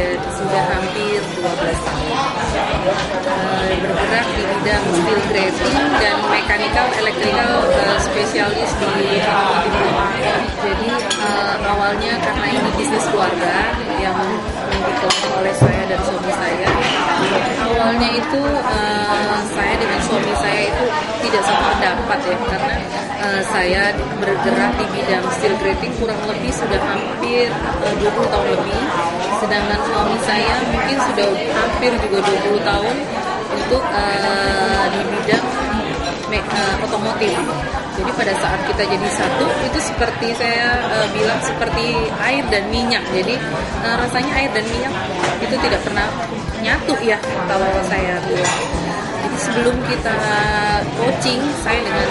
dan sudah hampir 12 tahun. Bergerak di bidang steel grating dan mechanical electrical spesialis di otomotif. Jadi awalnya karena ini bisnis keluarga yang dikelola oleh saya dan suami saya. Awalnya itu saya dengan suami saya itu tidak sependapat ya, karena saya bergerak di bidang steel grating kurang lebih sudah hampir 20 tahun lebih, sedangkan suami saya mungkin sudah hampir juga 20 tahun untuk di bidang otomotif. Jadi pada saat kita jadi satu, itu seperti saya bilang seperti air dan minyak. Jadi rasanya air dan minyak itu tidak pernah nyatu ya kalau saya bilang. Jadi sebelum kita coaching, saya dengan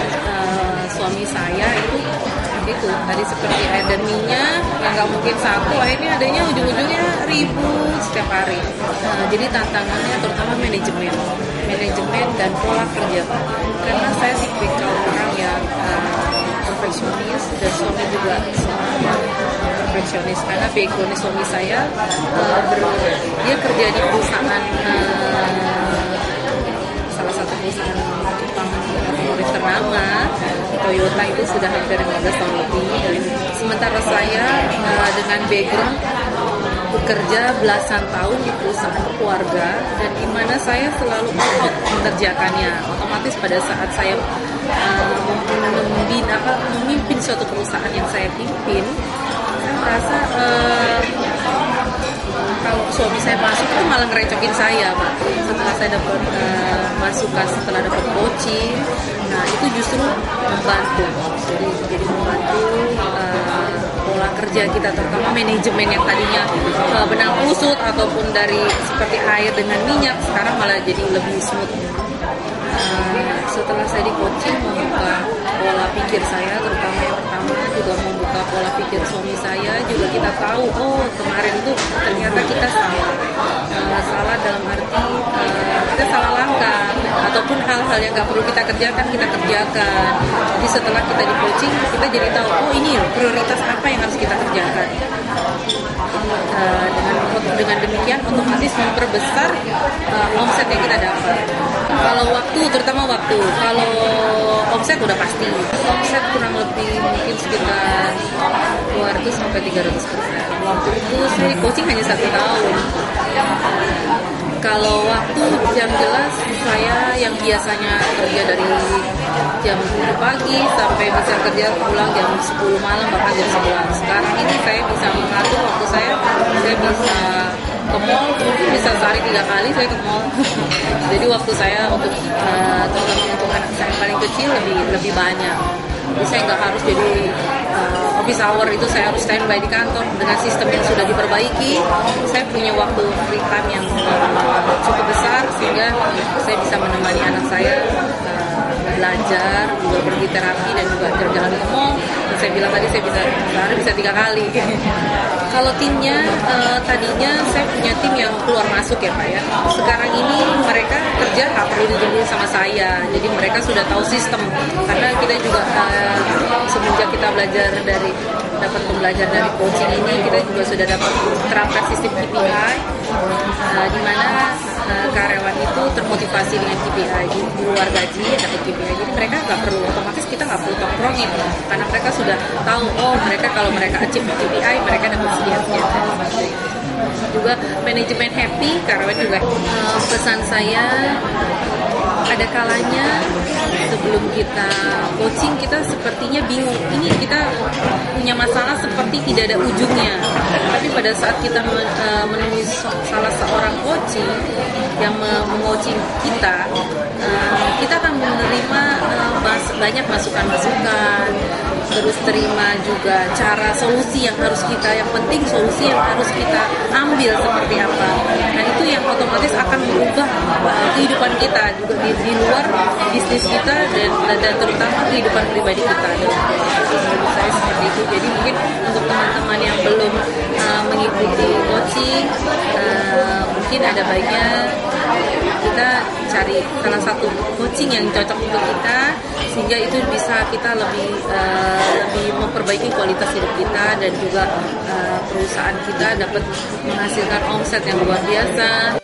suami saya itu tadi seperti air dan minyak yang nggak mungkin satu, akhirnya adanya ujung-ujungnya ribut setiap hari. Jadi tantangannya terutama manajemen dan pola kerja, karena saya tipikal orang yang perfeksionis dan suami juga seorang perfeksionis, karena background suami saya dia kerja di perusahaan salah satu perusahaan Jepang otomotif ternama Toyota, itu sudah hampir 15 tahun lebih, dan sementara saya dengan background bekerja belasan tahun di perusahaan keluarga, dan di mana saya selalu out mengerjakannya. Otomatis pada saat saya memimpin suatu perusahaan yang saya pimpin, saya merasa kalau suami saya masuk itu malah ngerecokin saya, Pak. Setelah saya dapat masukan, setelah dapat coaching, nah itu justru membantu. Jadi membantu pola kerja kita, terutama manajemen yang tadinya benang kusut ataupun dari seperti air dengan minyak, sekarang malah jadi lebih smooth. Setelah saya di coaching, membuka pola pikir saya, terutama yang pertama juga membuka pola pikir suami saya. Juga kita tahu, kemarin itu ternyata kita salah dalam arti kita salah langkah, ataupun hal-hal yang nggak perlu kita kerjakan, kita kerjakan. Jadi setelah kita di coaching, kita jadi tahu, ini prioritas apa yang harus kita kerjakan. Dengan demikian otomatis memperbesar omset yang kita dapat. Kalau waktu, terutama waktu, kalau omset udah pasti. Omset kurang lebih mungkin sekitar 200 sampai 300%. Waktu itu saya di coaching hanya 1 tahun. Kalau waktu yang jelas, saya yang biasanya kerja dari jam 7 pagi sampai bisa kerja pulang jam 10 malam, bahkan jam 11. Sekarang ini saya bisa mengatur waktu saya bisa ke mall, mungkin bisa sehari 3 kali saya ke mall. Jadi waktu saya untuk terutama untuk anak saya yang paling kecil lebih banyak. Jadi saya nggak harus jadi office hour itu saya harus standby di kantor. Dengan sistem yang sudah diperbaiki, saya punya waktu free time yang cukup besar, sehingga saya bisa menemani anak saya belajar, juga pergi terapi, dan juga jalan-jalan ke mall. Saya bilang tadi saya sehari bisa 3 kali. Kalau timnya, tadinya saya punya tim yang keluar masuk ya Pak ya. Sekarang ini mereka kerja nggak perlu dijemput sama saya, jadi mereka sudah tahu sistem. Karena kita juga semenjak kita dapat pembelajar dari coaching ini, kita juga sudah dapat terapkan sistem KPI, di mana karyawan itu termotivasi dengan KPI, di luar gaji dapat KPI. Jadi mereka otomatis kita nggak perlu tongkrongin, karena mereka sudah tahu, mereka kalau mereka achieve KPI, mereka dapat sekian. Juga manajemen happy, karyawan juga. Pesan saya, ada kalanya sebelum kita coaching kita sepertinya bingung, ini kita punya masalah seperti tidak ada ujungnya. Tapi pada saat kita menemui salah seorang coaching yang meng-coaching kita, kita akan menerima banyak masukan-masukan, terus terima juga cara solusi yang penting solusi yang harus kita ambil seperti apa. Dan itu yang otomatis akan mengubah kehidupan kita juga di luar bisnis kita, dan terutama kehidupan pribadi kita. Menurut saya seperti itu. Jadi mungkin untuk teman-teman yang belum mengikuti coaching, mungkin ada baiknya kita cari salah satu coaching yang cocok untuk kita, sehingga itu bisa kita lebih memperbaiki kualitas hidup kita, dan juga perusahaan kita dapat menghasilkan omset yang luar biasa.